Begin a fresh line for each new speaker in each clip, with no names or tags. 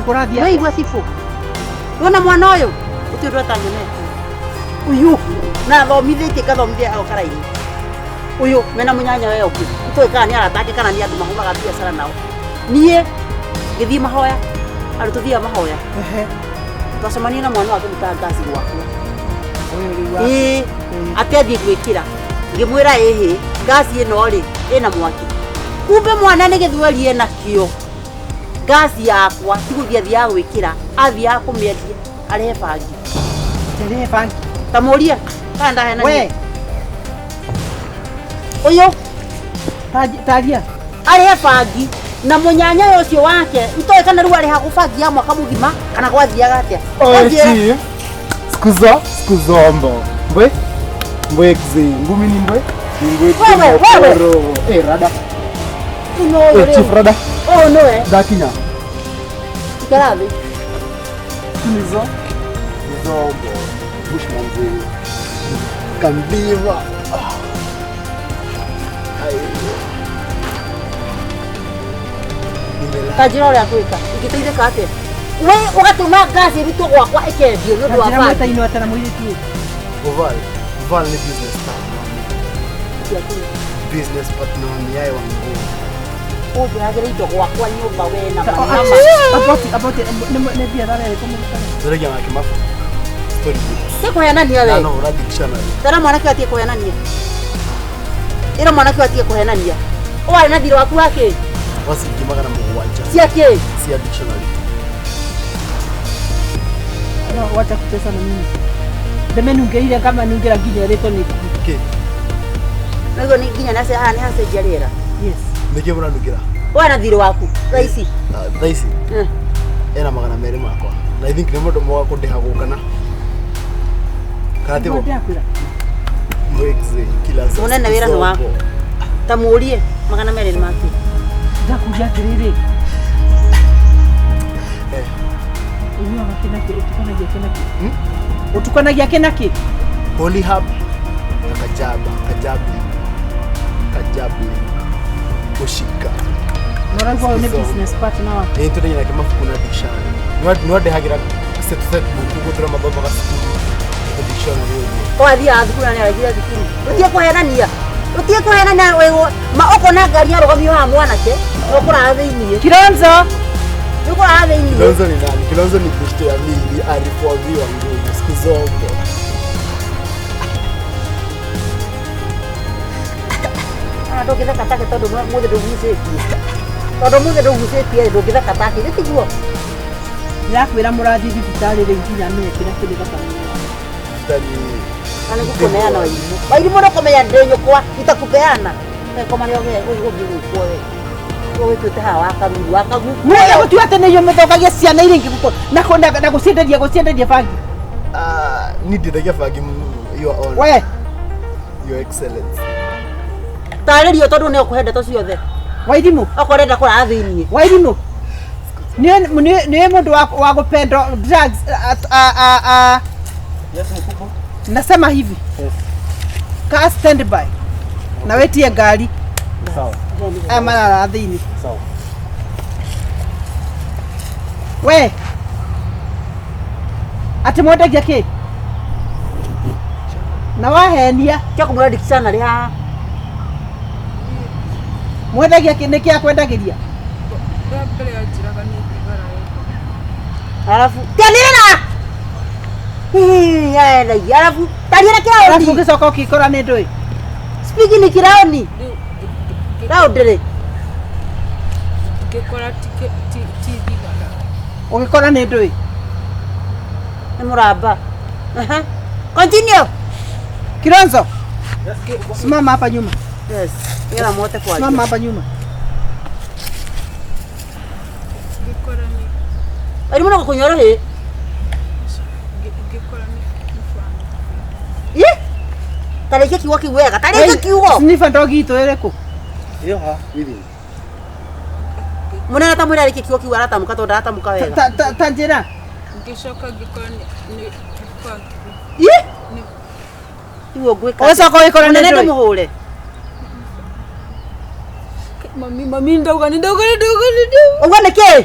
kurathia
wewe igua sifu wona mwana uyu utirwa tangene uyu na thomithĩtie kathomithia ao karaini uyu mena munyanya wewe uki itoi ni aratake kana ni andu mahumaga biacara nao nie githii mahoya aru tuthia mahoya twacemania na mwana wake mutangasi gwakwa atethi gwikira ngimwira gasi ino ri ina mwaki kumbe mwana ni githweri ena kio gasi yakwa tiguthia thia gwikira athia kumiendia arehe bangi tamuria kanda hena we uyu tagia arehe bangi na munyanya ucio wake itoe kana ruwa ari hagubangia mwaka muthima kana gwathiaga atia
oye skuzombo mbwe gzi ngumi ni mbwe wewe rada
no
chief rada
no
dakinya
karabe
nizo bushmanzi kambiva
kajiro ya kwika ikiteire kate we ugatuma gasi bitu gwakwa ikendio no ndwa
fa kajira ino atana mwili tu
oval ni business business partner ni yai wangu
obu hagere ito gwakwa nyumba we na mama
apote ne bia dale como
zere ya makimafu story
siko yana ni wewe
no ura dictionary
tara mwana kwa tie ko yana ni ira mwana kwa tie ko yana ni o na diro waku wake
wasikimagana mugwanja
siake
sia dictionary
no wacha kutesa na mimi deme nungeire kama nungira nginya reto ni
nego ni nginya nase hani hase jarera
yes
nige buna nungira
wana diro waku raisi
ena magana mere makwa na I think ni mundu mwa kundiha gukana karate bo mwexi kila
saa una na wira no wako tamurie magana mere ni maki
ndakuja tiriri uyu amakina ki utukanagia kenaki
holy hub kajabu kushika
norango ne business partner wa
ndio ndio kama kuna dictionary nwade hagira set kugutura mababa ka dictionary
kwa dia adukuna ni agira dikuru utie ko henania wewe ma oko na ngari arogamio ha mwanake okura thiini
Kilonzo
ukura thiini
Kilonzo ni nani Kilonzo ni booster ya mimi alipoadhiwa nguvu siku zote
ndogitha katake tondu muthe ndugusĩtie ndũngitha katake nĩ tiguo
yakwĩra mũrathi thibitarĩ rĩu nginya menye kĩrĩa kĩrĩ thakame
nĩ gũkũneana wairimũ no kũmenya ndĩ nyũkwa itakupeana komanio gũgĩgũkwo we wĩtuĩte haha wakagu
muoya gũtua atĩ nĩyo mũthokagia ciana iria ingĩ na gũcienderia bangi
ni ndĩthagia bangi
we
your excellence
tarĩrio tondũ nĩ ũkũhe ndeto ciothe
Wairimũ
okorenda kũra thĩinĩ
Wairimũ nĩ mũndũ wa gũpenda drugs
yes mkubwa
nasema hivi ka stand by na wetie ngari
sawa
amara thĩinĩ
sawa
we ati mwendagia kĩ na wahenia
kĩa kũmwĩra dictionary haha
mwendagia kĩ nĩ kĩa kwendagĩria
mbere ya njiraga nĩ thigara
alafu tanira alafu tanira kiraoni
alafu ũgĩcoka ũkĩkora nĩ ndũĩ
speaking ni kiraoni raundere
ngĩkora ti thigara
ũgĩkora nĩ ndũĩ
nĩ mũramba continue
Kilonzo simama hapa nyuma
yes ila mote kwa
simama hapa nyuma
ngĩkora nĩ
wairimũ no gũkũnyora hĩ
ngĩkora
tarĩkia kiugo kĩu wega tarĩkia kiugo
snifa ndogi itũ ĩrĩkũ
hiyo ha hivi
mũnene ta mwĩra arĩkia kiugo kĩu aratamuka tondũ aratamuka wega
ta njĩra
ngĩcoka ngĩkora nĩ
iwo ngwĩka
ũgĩcoka ũgĩkora nĩ ndũĩ
mũhũre
mami ndauga
ũguo nĩ kĩ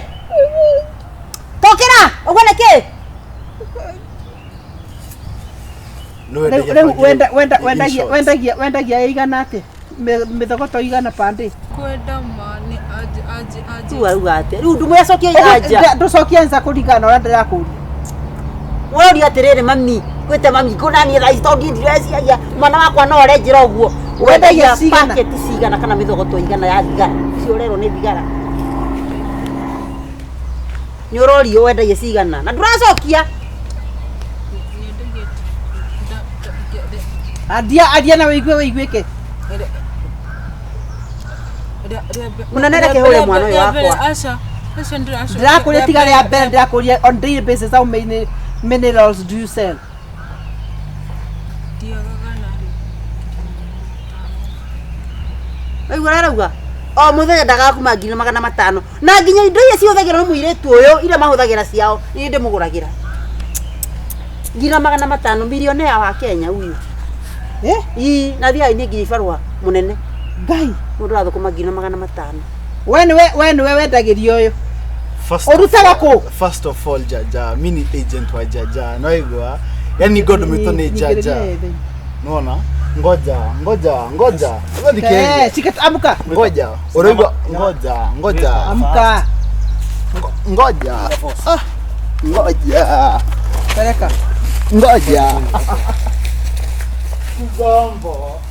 Okera, ogone ke?
Wendagia igana ate? Mithogoto igana pande.
Kwenda mani aje.
Tu auga ate. Riu ndumwecokia iraja.
Nducokia nza kuringana ora ndirakuria.
Woria atiriri mami, kwite mami kunani thaa ici tondu ndireciagia mwana wakwa no arenjira uguo. Wendagia paketi cigana kana mithogoto igana ya thigara. Icio urerwo ni thigara. Ni urorio wendagia cigana na nduracokia.
Adia na wiguike.
Munanere kehore mwana uyu wakwa.
Acha
Ndirakuria tigara ya mbere ndirakuria on daily basis how many minerals do you sell?
Aigua arauga o muthenya ndagakuma 500 na nginya indo iria ciothagira no muiretu uyu ira mahuthagira ciao ni ndimuguragira 500 milionea wa Kenya uyu na thia ini nginya ibarua munene
Ngai
mundu athukuma 500.
we niwe wendagirio uyu urutaga ku?
First of all, Jaja, mini agent wa Jaja. Naigua, yani God umetone Jaja. Unaona? Ngoja.
Chika amka.
Ngoja. Unaigua ngoja.
Amka.
Ngoja. Ngoja.
Peleka.
Ngoja. Gombo.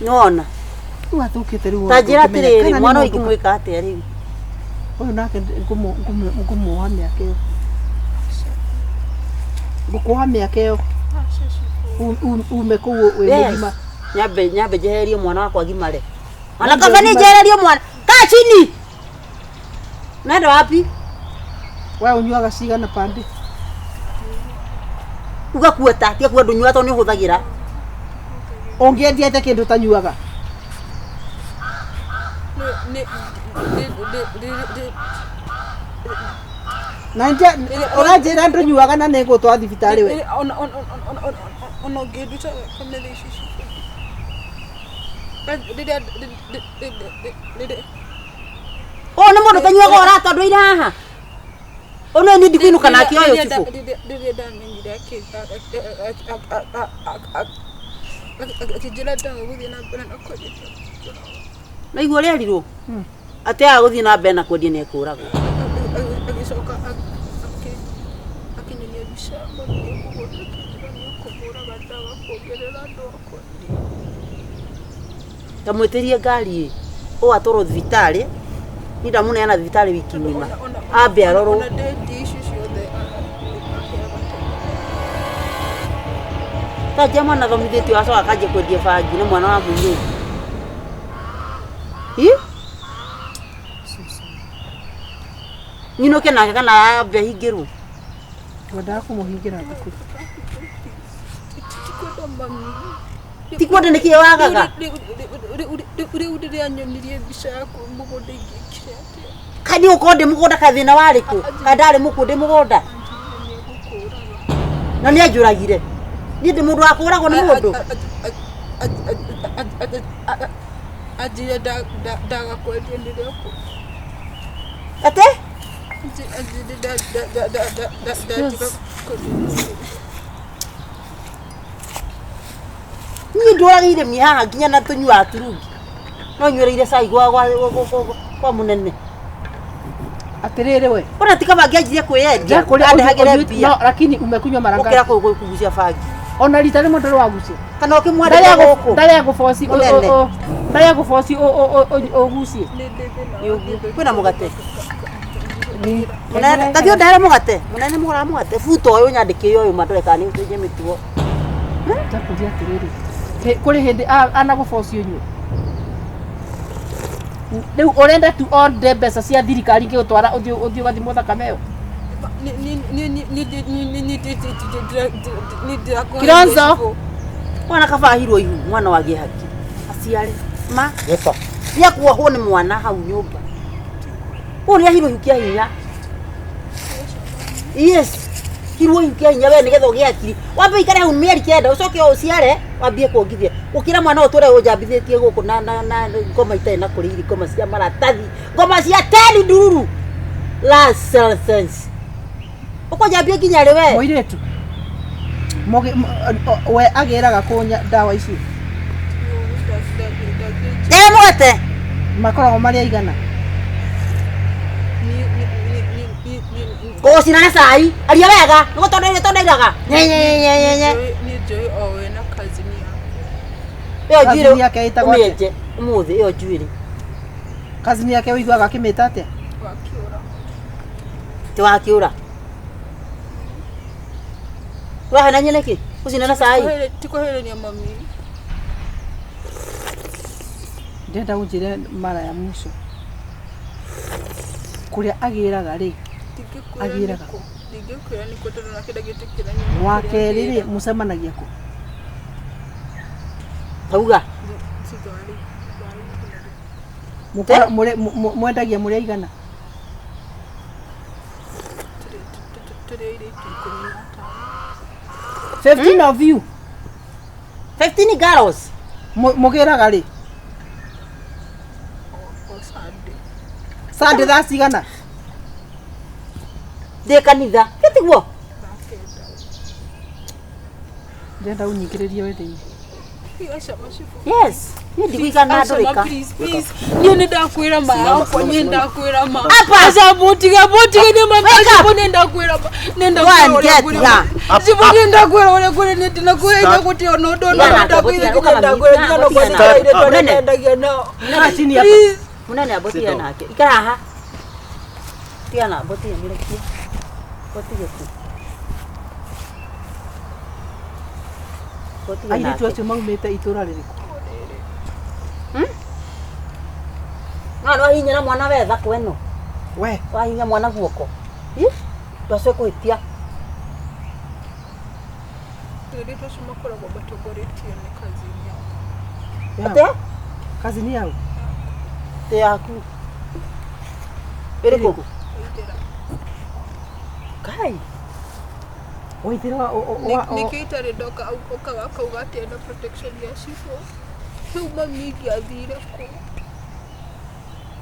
Nona.
Wathukite riu.
Tajira tiriri mwana uyu ngimwika atia riu.
Uyu nake ngumu miaka iyo. Ngukuha miaka iyo. Ume kuu we mugima.
Nyambe jeherie mwana wakwa gimare. Ana kafani jeherie mwana. Kaa chini. Nenda wapi?
Wewe unyuaga cigana pande?
Ugakuota tia kwa ndunyua to ni huthagira.
Ongiendia ate kindu tanyuaga. Nanja urajira ndunyuaga na nego twa thibitari we.
Ono geduta kamele shishi.
Oh ni mundu tanyuaga ora tondu ira haha. Ono ni ndikuinuka na kioyo cifu.
Akijira tangu guthie na mbere na kwendia.
Na igua rĩarirwo ate agũthiĩ na mbere na kwendia nĩ ekũragwo.
Agicoka akinyania mbica kũmũraga ndawa kuongerera andũ akwa.
Tamwĩtĩrie ngari ũ atwarwo thibitarĩ ni ndamuneana thibitarĩ wiki ng'ima ambe arorwo. Tajia mwana thomithĩtio acoka akanjia kwendia bangi nĩ mwana wa mũirĩtu. Nyinoke nake kana ambe ahingĩrwo.
Wendaga kumuhingira thukuru.
Tikwenda nĩkĩ wagaga?
Rĩu rĩrĩa nyonirie mbica yaku mũgũnda ingĩkire atĩa?
Kani uko ndi mũgũnda kathĩna warĩkũ? Kandarĩ mũkũ ndi mũgũnda. Na nĩ anjũragire. Niĩ ndi mũndũ wa kũragwo nĩ mũndũ.
Ajire ndagakwendia nĩrĩo kũ.
Ate? Niĩ ndũragĩire mĩhaha nginya na tũnyuaga turungi. No nyuĩrĩire cai kwa mũnene.
Atiriri we.
Ona tika bangianjire kwĩyendia. Andehagĩre mbia.
No, lakini umekunywa mara ngapi?
Ũkĩra kugucia bangi.
Ona rita rimwe ndoro wagucia.
Kana ukimwandĩka gũkũ.
Ndaya guboci ndaya guboci ugucie.
Kwĩna mũgate. Munene tathio ndare mũgate. Munene mũgũra mũgate. Buto ũyũ nyandĩkĩyo ũyũ mandore kana nĩ ũteje mĩtugo.
Takuria atiriri. Kuri hindi ana guboci ũnywe. Riu urenda tu on the mbeca cia thirikari ngĩgũtwara ũthiĩ gathimwo thakame ĩyo. Kilonzo
mwana kabahirwo ihu mwana wagĩe haki aciare ma
Yesa.
cia kuohwo nĩ mwana hau nyũmba ũũ nĩ ahirwo ihu kĩa hinya. Yes Kirwo yukia hinya we nigetha ugie akiri. Wambe ikare hu mieri kenda ucoke uciare wambie kuongithia. Ukira mwana utore ujambithitie guku na ngoma itai na kuri ngoma cia maratathi. Ngoma cia teni ndururu. Last sentence. Uko jambia kinya ri we.
Moiretu. We ageraga kunya dawa ici.
Mwete.
Makoragwo mari aigana.
Ko sinana sai. Aria wega. Nugo tonda iraga. Nye.
Ni joy owe na kazini yake.
Yo jiro.
Kazini yake ĩtagwo atĩa?
Umeje. Umuthi yo juiri.
Kazini yake wĩiguaga akĩmĩta atĩa?
Wakiura.
Ti wakiura. Wahe na nyene ki? Usinana sai.
Tiko hele ni mami.
Ndenda unjire mara ya mwisho. Kuria agiraga ri. Agiraga.
Ndigikwira niko tondu na kida gitikira
Wake riri mucemanagia ku.
Tauga.
Mukora mwendagia muri aigana. 15 of you.
15 girls.
Mugiraga ri. Sunday that's igana.
De kanitha. Ketiguo.
Ndenda unyikiririe wethini.
Yes. Ni ndigwikana ndurika.
Please. Ni ndakwira ma. Ni ndakwira ma.
Apa.
Asa botiga ni makazi bone ndakwira ma. Nenda kwira. Sibone ndakwira ole kule neti na kwira kuti ono ndona ndakwira ndakwira no kwira ile tone ndagia no.
Na chini hapa.
Munene abotia nake. Ikara ha. Tiana abotia nirekia. Botia ku.
Aire tu acio maumite itura ririku.
Ngano hinya na mwana wetha kweno.
We,
Wahinya mwana guoko. Twace kuhitia.
Ndirito shumakora kwa batogoretie ni kazini yao.
Ate?
kazi ni yao.
Te yaku. Eriko. Kai.
Oithira
Nikita redoka ukauga ati enda protection ya shifo. Huma mingi athire ko.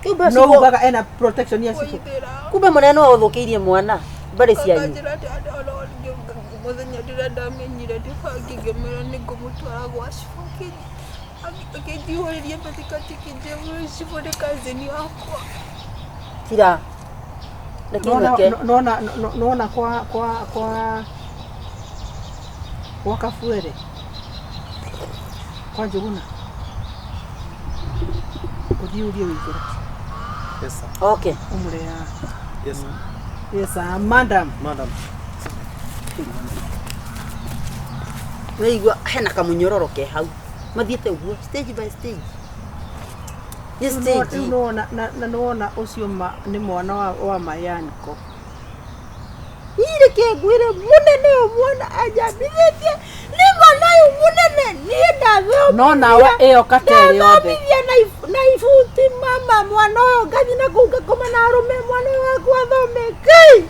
Kiba
no ugaga ena protection ya siku.
Kumbe muneno uthukiirie mwana bari cianyu.
Muthenya ndirenda menyire ndibangigemera ningumutwara gwa shifo kiji. Akijihoreria patikati kijemwe shifo de kazini yakwa.
Tira.
Naona kwa Kafuere. Kwa Njuguna. Udio wikira.
Yes sir.
Okay.
Umure ya.
Yes sir.
Yes sir, madam.
Weigua hena kamunyororo ke hau. Mathiete uguo stage by stage. Yes stage.
Naona ucio ni mwana wa Mayaniko.
Ile ke gwire munene mwana ajabithete. Ni mwana yu munene ni ndavyo.
No nawe iyo katere yothe.
Na ifuti mama mwana uyo gathi na kuga koma na arume mwana waku athome. Kai.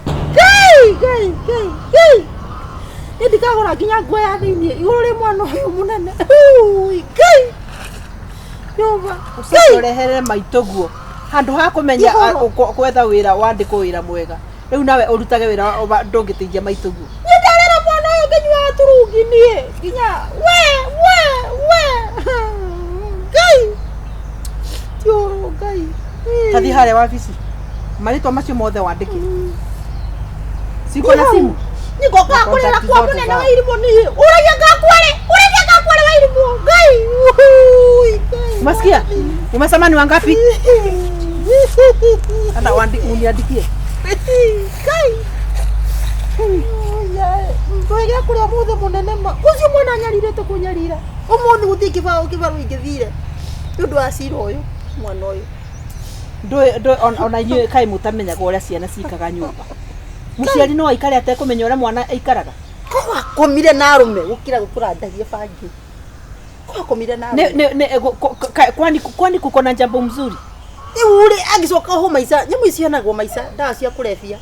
Ndikagora kinya ngwe ya thiini iguru ri mwana uyu munene. Kai. Yova.
Usirehere maitoguo. Handu ha kumenya kwetha wira wandiko wira mwega. Riu nawe urutage wira ndungitithia maitoguo.
Ndarera mwana uyu kinywa turungi nie. Kinya we. Kai. Yo kai.
Tathi hare wabici. Maritwa macio mothe wandike. Siko na simu.
Niko ka kurera kwa munene wa irimo ni. Uraja kakware wa irimo. Kai.
Masikia? Umesamani wangapi? Ana uniandikie.
Kai. Ngoja kuria muthe munene ma. Ucio mwana nyarire to kunyarira. Umuthi gutikibao ingithire. Ndu asiro uyu mwana uyu.
Ona inyuĩ kai mutamenyaga ũrĩa ciana cikaga nyũmba. Mũciari no aikare atekumenya ũrĩa mwana aikaraga.
Komire na arume gukira gũkũrandagia bangi. Komire na
arume. Kwani kuko na jambo mzuri?
Uri agicoka ho maica nyamu icionagwo maica ndawa cia kurefia.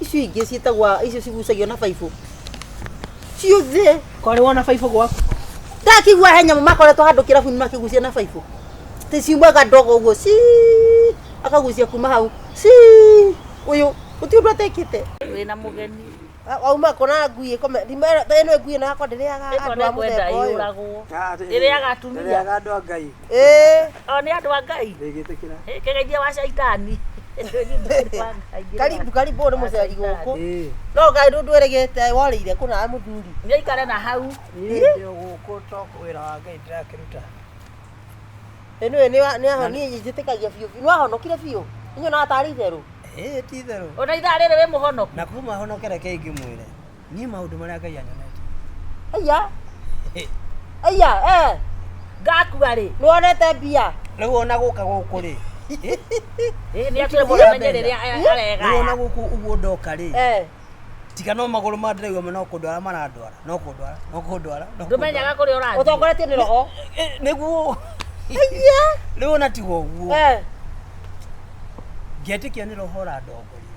icio ingĩ ciĩtagwa icio cigucagio na baibũ ciothe
Kwarĩ wona baibũ gwaku?
ndakĩigua he nyamũ makoretwo handũ kĩrabu-inĩ makĩgucia na baibũ tĩ ciumaga ndogo ũguo akagucia kuma hau ũyũ ũti ũndũ atekĩte
wĩna mũgeni
wauma kona ngui ĩno ngui ĩno yakwa ndĩrĩaga andũ a mũthemba ũyũ
ĩrĩaga atumia
andũ a Ngai
o nĩ andũ a Ngai kĩgeithia wa caitani
karibu nĩ mũceri gũkũ no Ngai ndũĩrĩgĩte worĩire kũna mũthuri
nĩaikare na hau
ndĩ gũkũ toko wĩra wa Ngai ndĩrakĩruta
ĩno nĩ ahoni njĩtĩkagia biũ nĩ wahonokire biũ nĩnyonaga tarĩ itherũ
ti itherũ
ona ithaa rĩrĩ wĩ mũhonoku
na kuma honokere ke ingĩmwĩre niĩ maũndũ marĩa Ngai anyonete
aya
ngakua rĩ
nĩwonete mbia
rĩu ona gũka gũkũ rĩ
nĩatwĩre mũndũ amenye rĩrĩa arega
rĩu ona gũkũ ũguo ndoka rĩ tiga no magũrũ ma ndĩraigua no kũndwara marandwara no kũndwara
ndũmenyaga kũrĩa ũrathiĩ
ũtongoretie nĩ roho
nĩguo rĩu ona tiga ũguo ngĩetĩkia nĩ roho ũrandongoria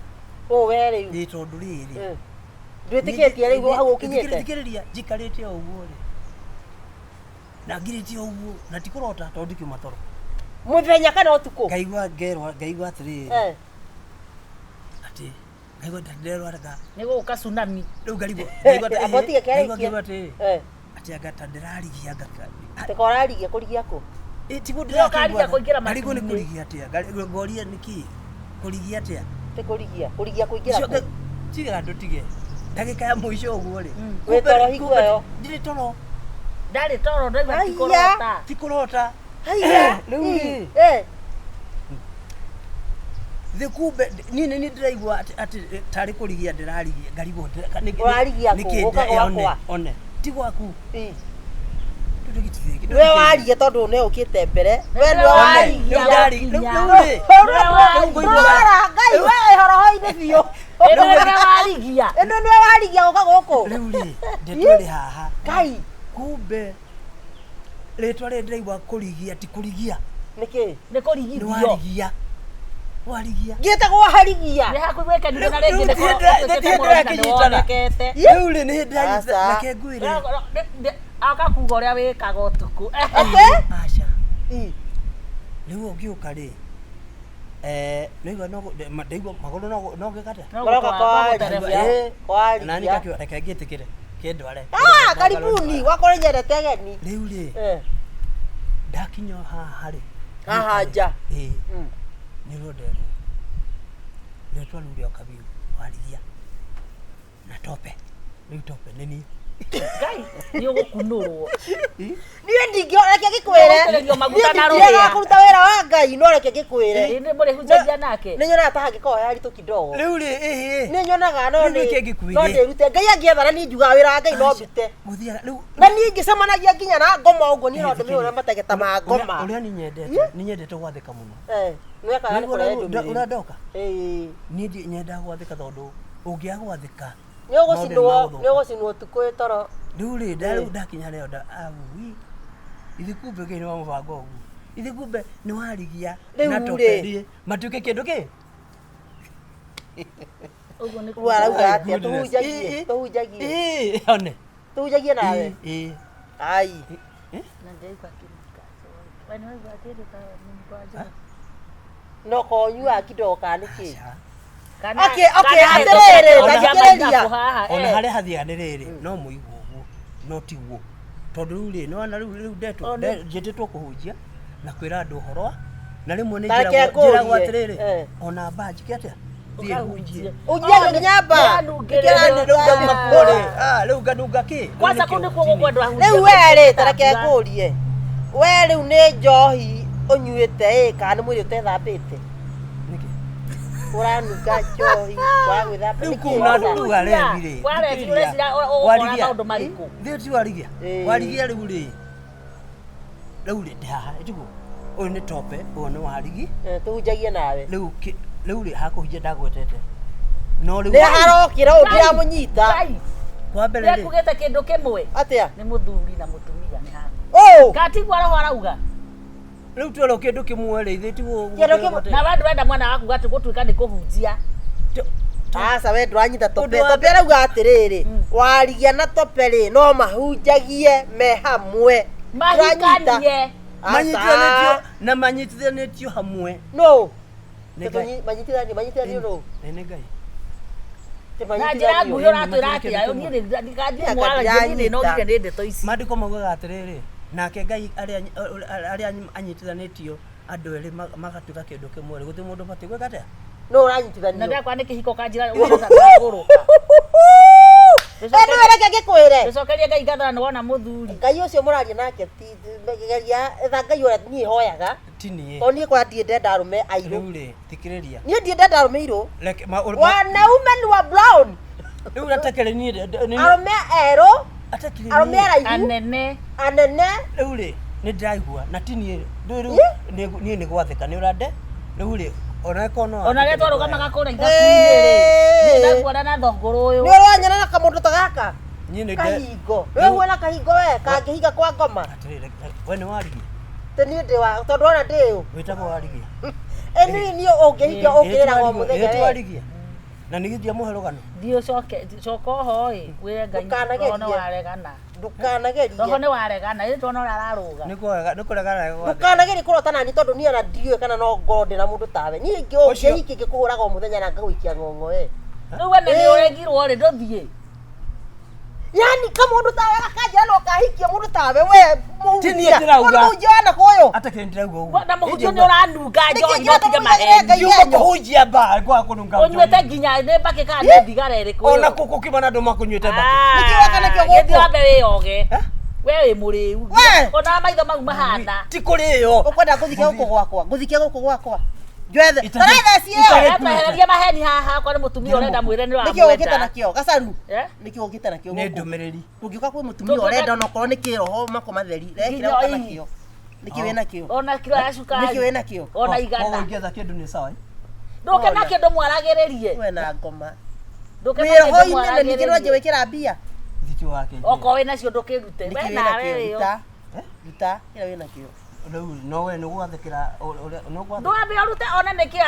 we rĩu
tondũ rĩrĩ
ndwĩtĩkĩtie rĩu hau ũkinyĩte
thikĩrĩria njikarĩte o ũguo rĩ na ngirĩtie o ũguo na tikũrota tondũ ndikiuma toro
mũthenya kana ũtukũ
ngaigua atĩrĩrĩ atĩ ngaigua nderwaraga
nĩgũka tsunami
rĩu ngaigua atĩrĩrĩ atĩ anga ta ndĩrarigia
tĩkorarigia kũrigia kũ
tiguo
ndĩrakarigia kũingĩra
marigũ nĩ kũrigia atĩa ngoria nĩkĩ kũrigia atĩa
kũrigia kũingĩra kũ
tiga ndũtige ndagĩka ya mũico ũguo rĩ
wĩ toro hingo ĩyo
ndirĩ toro
ndarĩ toro ndaigua
tikũrota rĩu thĩ kumbe niĩ nĩ ndĩraigua atĩ tarĩ kũrigia ndĩrarigia ngarigwo one ti gwaku
we warigia tondũ nĩ ũkĩte mbere we nĩ warigia Ngai we horoho-inĩ biũ ĩno nĩ warigia gũka gũkũ
rĩu rĩ ndetwĩrĩ haha
Ngai
kumbe rĩtwa rĩ ndĩraigua kũrigia ti kũrigia
nĩkĩ
nĩ kũrigithio
warigia
ngĩtagwo harigia
nĩ hakuhĩ gwekenire na rĩngĩ
ndĩrakĩnyitana rĩu rĩ nĩ ndĩranyita reke ngwĩre
akakuga ũrĩa wĩkaga ũtukũ
aca rĩu ũngĩũka rĩ ndaigua magũrũ no ngĩkate nani kakiuga reke ngĩtĩkĩre kĩndware
karibuni wakorwo nyendete ageni
rĩu rĩ ndakinya haha rĩ
haha nja
nĩruo nderwo rĩtwa rĩu rĩa kabiũ warigia na tope rĩu tope nĩ niĩ
Ngai nĩ ũgũkunũrwo
niĩ ndingĩreke gĩkwĩre nĩngĩaga kũruta wĩra wa Ngai no reke gĩkwĩre
nĩ mũrĩhunjagia nake
nĩ nyonaga ta hangĩkorwo he haritũ kidogo
rĩu rĩ
nĩ nyonaga no
ngĩkwĩre
ndĩrute Ngai angĩethana niĩ njugaga wĩra wa Ngai no ndute na niĩ ngĩcemanagia nginya na ngoma ũguo niĩ no ndĩmĩhũre mategeta ma ngoma
ũrĩa nĩ nyendete gwathĩka mũno ũrandoka niĩ nyendaga gwathĩka tondũ ũngĩaga gwathĩka
nĩ ũgũcinwo ũtukũ wĩ toro
rĩu rĩ ndakinya rĩo ithe kumbe Ngai nĩ wa mũbango ũguo ithe kumbe nĩ warigia na toperie matuĩke kĩndũ kĩ
rĩu arauga atĩa tũhunjagie
one
tũhunjagie nawe ai no konyua kidogo kana nĩkĩ
ona harĩa hathiaga nĩ rĩrĩ no mũigua ũguo no tiguo tondũ rĩu rĩ nĩwana rĩu njĩtĩtwo kũhunjia na kwĩra andũ ũhoro na rĩmwe nĩ njĩragwo atĩrĩrĩ ona mba njĩke atĩa thiĩ hunjie
ungiaga nginya mba
rĩu nganunga kĩ
kwanza kũu nĩkuo gũkwendwo ahunjia
rĩu we rĩ tareke ngũrie we rĩu nĩ njohi ũnyuĩte kana nĩ mwĩrĩ ũtethambĩte ũranunga njohi wa gwĩthamba
rĩu kũu na andũ ruga rebi rĩ thiĩ ti warigia rĩu rĩ ndĩ haha tiguo ũyũ nĩ tope ũyũ nĩ warigi
tũhunjagie nawe
rĩu rĩ hakũhunjia ndagwetete no rĩu
nĩ arokĩra ũyũ ndiramũnyita
kwa mbere rĩ
nĩakugĩte kĩndũ kĩmwe
atĩa
nĩ mũthuri na mũtumia nĩ haha katigua roho arauga
rĩu twĩrwo kĩndũ kĩmwe rĩ ithe tiguo
na wendũ wenda mwana waku gatĩ gũtuĩka nĩ kũhunjia
Asa we ndwanyita tope. Tope arauga atiriri. Warigia na tope ri no mahunjagie me hamwe.
Mahikanie.
Manyitithanĩtio na manyitithanĩtio hamwe.
No. Manyitithanio no.
Nĩ Ngai.
Na njĩra nguhĩ ũratwĩra atĩa yo niĩ ndigathiĩ mwaragia no nginya nĩ ndeto ici.
Maandĩko maugaga atĩrĩrĩ, nake Ngai arĩa anyitithanĩtio andũ erĩ magatuĩka kĩndũ kĩmwe rĩ gũtirĩ mũndũ batiĩ gwĩka atĩa?
No ũranyitithanio.
Na ndakwa nĩ kĩhiko kanjĩra ũgũrũka.
Nĩ wereke ngĩkwĩre.
Ndũcokerie Ngai ngathana nĩ wona mũthuri.
Ngai ũcio mũraria nake ti geria etha Ngai ũrĩa niĩ hoyaga.
Ti niĩ.
O niĩ kwa ndiende ndarume airũ.
Rĩu rĩ, thikĩrĩria.
Niĩ ndiende ndarume airũ.
Wanaume
ni wa brown.
Rĩu atakĩrĩ niĩ.
Arume erũ.
Atakĩrĩ niĩ.
Arume araihu. Anene.
Rĩu rĩ, nĩ ndĩraigua na ti niĩ. Rĩu niĩ nĩ gwathĩka nĩ ũrande. Rĩu rĩ, ona
rĩu twarũgamaga kũrĩa ithabu-inĩ rĩ. Nĩ ndakuona na thongoro ũyũ.
Nĩ ũranyona na kamũndũ ta gaka.
Niĩ nĩ
kahingo. Rĩu wena kahingo we kangĩhiga kwa ngoma.
Atĩrĩrĩ, we nĩ Warigia.
Niĩ ndĩ wa tondũ ona ndĩ ũ.
Wĩtagwo Warigia.
Niĩ ũngĩhiga ũkĩrĩra o mũthenya
we. Warigia. Na nĩ gĩthia mũhe rũgano.
Thiĩ coka oho ĩ kwĩre Ngai no waregana.
Ndũkanagerie.
Roho nĩ waregana ĩ tuona ũrĩa ararũga.
Nĩ kũregana gwa.
Ndũkanagerie kũrota nani tondũ niĩ ona ndiũĩ kana no ngorwo ndĩ na mũndũ tawe. Niĩ ũngĩhiki ngĩkũhũraga o mũthenya na ngagũikia ng'ong'o ĩ.
Rĩu we nĩ ũregirwo rĩ ndũthiĩ.
Yani kamũndũ tawe gakanja no kahikia mũndũ tawe we
ti niĩ ndĩrauga.
Mũhunjia na kũyũ.
Atakĩrĩ ndĩrauga ũguo.
Na mũhunjia nĩ ũranunga njohi no tige maheni.
Ndiuma kũhunjia mbaa kwa kũnunga.
Ũnyuĩte nginya nĩ mbakĩ kana nĩ thigara ĩrĩkũ.
Ona kũkũ kĩmana andũ makũnyuĩte mbakĩ.
Nĩkĩ waka nakĩo gũkũ.
Gĩthiĩ wambe wĩyoge. We wĩ mũrĩu. Ona maitho mau mahana.
Ti kũrĩo.
Ũkwenda gũthikia gũkũ gwakwa. Gũthikia gũkũ gwakwa. Njoethe. Tarehe cio.
Ehereria maheni haha kwa nĩ mũtumia ũrenda mwĩre nĩ
Nĩkĩo ũgĩte nakĩo gacaru.
Eh?
Nĩkĩo ũgĩte nakĩo.
Nĩ ndũmĩrĩri.
Ũngĩũka kwĩ mũtumia ũrenda ona korwo nĩ kĩroho mako matheri. Rekĩra ũka nakĩo. Nĩkĩ wĩ nakĩo.
Ona kilo ya cukari.
Nĩkĩ wĩ nakĩo.
Ona igana.
Ũngĩetha kĩndũ nĩ sawa.
Ndũke na kĩndũ mwaragĩrĩrie.
We na ngoma.
Ndũke na kĩndũ
Wĩho-inĩ nĩkĩ no wĩkĩra mbia.
Thikĩ wake.
Okorwo wĩ nacio ndũkĩrute.
Nĩkĩ wĩ nakĩo. Ruta. Kĩrĩa wĩ nakĩo.
Rĩu no we nĩ gwathĩkĩra no gwathĩkĩra.
Ndwambe arute ona nĩkĩ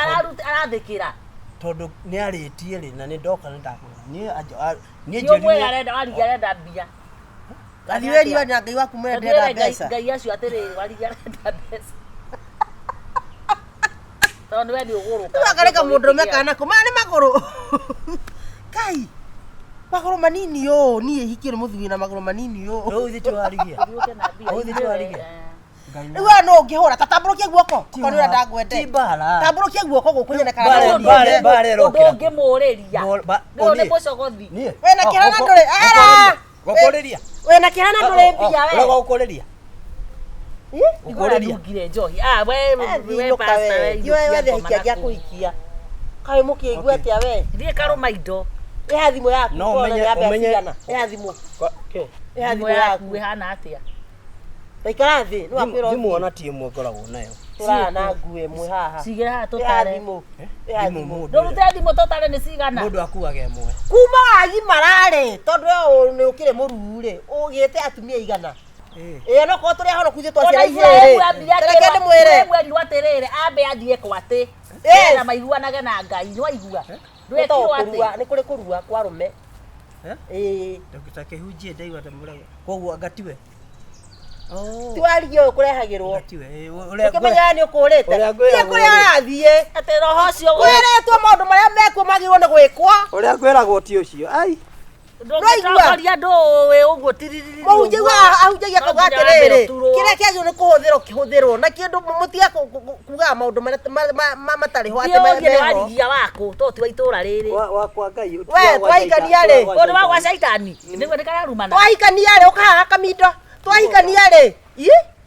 arathĩkĩra.
Tondũ nĩ arĩtie rĩ na nĩ ndoka nĩ ndakwĩra. Niĩ
njĩrire arenda Warigia arenda mbia.
Gathi wĩriwa na Ngai waku mwene ndĩrenda mbeca.
Ngai acio atĩrĩrĩ Warigia arenda mbeca. Tondũ we nĩ ũgũrũka.
Wakareka mũndũrũme kana kũ nĩ magũrũ. Kai. Magũrũ manini ũũ niĩ hikire mũthuri na magũrũ manini ũũ.
Rĩu thiĩ Warigia. Rĩu thiĩ Warigia.
Rĩu no ũngĩhũra tatambũrũkia guoko. Kwa nĩ ũrenda ngwende.
Ti mbara.
Tambũrũkia guoko gũkũ nyene kana.
Mbara ĩrokĩra.
Ndũngĩmũrĩria. Nĩũ nĩ mũcogothi.
Wena kĩhana ndũrĩ.
Gũkũrĩria.
Wena kĩhana ndũrĩ mbia we.
Ũrega gũkũrĩria.
Gũkũrĩria. Ngire njohi. We
pastor we. Iwe wethe hikia gĩa kũhikia. Kaĩ mũkĩigua atĩa we.
Thiĩ karũma indo.
Ĩha thimũ yaku.
No ũmenye.
Ĩha thimũ.
Ĩha thimũ yaku ĩhana atĩa.
Waikara thĩ, nĩ wakwĩra
thimũ ona ti ĩmwe ngoragwo nayo.
Tũrara na nguo ĩmwe haha.
Cigĩra haha tũtare.
Thimũ
ndũrute thimũ tũtare nĩ cigana.
Mũndũ akuaga ĩmwe.
Kuma wagimararĩ, tondũ we nĩ ũkĩrĩ mũruu rĩ, ũgĩte atumia igana. No korwo tũrĩ ahono kuithe twacira igĩrĩ. Tareke ndĩmwĩre.
Mwerirwo atĩrĩrĩ ambe athiĩ kwatĩ. Na maiguanage na Ngai nĩ waigua. Ndwĩkirwo atĩ.
Nĩ kũrĩ kũrua kwa arũme.
Ndagĩta kĩhunjie ndaigua ta mũrege. Koguo ngatiwe.
Ti Warigia ũyũ kũrehagĩrwo.
Ũrĩa
ũkĩmenya nĩ ũkũrĩte. Thiĩ kũrĩa arathiĩ.
Atĩ roho ũcio
wĩrĩtwo maũndũ marĩa mekuo magĩrĩirwo nĩ gwĩkwo.
Ũrĩa ngwĩragwo ti ũcio. Ai.
Ndũngĩtongoria andũ wĩ ũguo tiririri.
Mũhunjia ahunjagia kuga atĩrĩrĩ. Kĩrĩa kĩagĩrĩirwo nĩ kũhũthĩrwo kĩhũthĩrwo. Na kĩndũ mũtiga kugaga maũndũ matarĩ ho atĩ
meho. Warigia waku to ti wa itũũra rĩrĩ.
Wakwa Ngai.
We twahikania rĩ.
Ũndũ wa gwa caitani. Nĩguo nĩ kararumana.
Twahikania rĩ ũkahaha kamindo. Twahikania rĩ.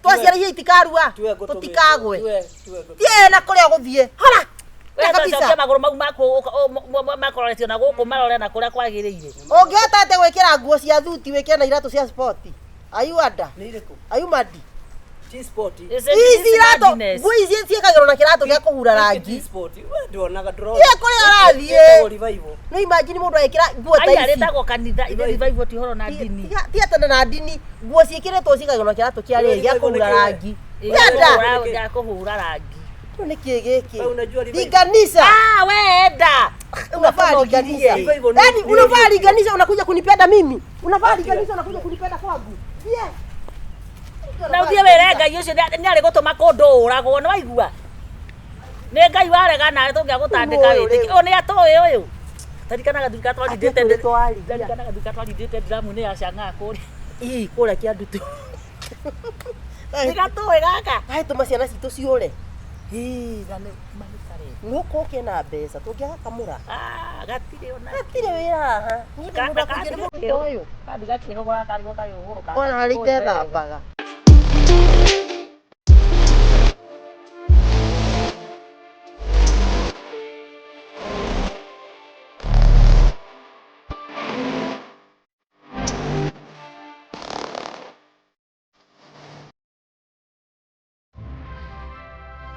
Twaciarĩire itikarua. Tũtikagwe. Thiĩ na kũrĩa ũgũthiĩ. Hora.
Kabisa magũrũ mau makororetio na gũkũ marore na kũrĩa kwagĩrĩire.
Ũngĩhota atĩ gwĩkĩra nguo cia thuti wĩkĩre na iratũ cia sport. Ayuada.
Nĩ irĩkũ?
Ayumadi.
Ti sport.
Ici iratũ, nguo ici ciĩkagĩrwo na kĩratũ gĩa kũhura rangi.
Sport. We ndonaga ndũrona.
Thiĩ kũrĩa arathiĩ.
Revival.
No imagine mũndũ agĩkĩra nguo ta ici.
Aya rĩtagwo kanitha revival ti horo na ndini.
Ti atana na ndini. Nguo ciĩkĩrĩtwo ciĩkagĩrwo na kĩratũ kĩa rĩrĩ gĩa kũhura rangi.
Gĩa kũhura rangi.
Ni kiegeki.
Unajua
linganisha.
Wenda.
Unafaa linganisha. Yaani unafaa linganisha unakuja kunipenda mimi. Unafaa linganisha unakuja kunipenda kwangu. Yes.
Na uthie were Ngai ucio ni ari gutuma kundu uragwo ni waigua. Ni Ngai warega nawe tungia gutandika witi. O ni atoe uyu. Tarikana gathurika twarindite tarikana gathurika twarindite dramu ni ya canga kuri.
Ii kura kia ndutu.
Nigatoe gaka.
Hai tuma ciana citu ciure.
Gane manikare.
Nuko kena mbeca tungiaga kamura.
Gatire ona.
Gatire wira ha.
Kanda kandi uyu. Kandi gatire gwa kari gwa kayo huru.
Ona hali tetha mbaga.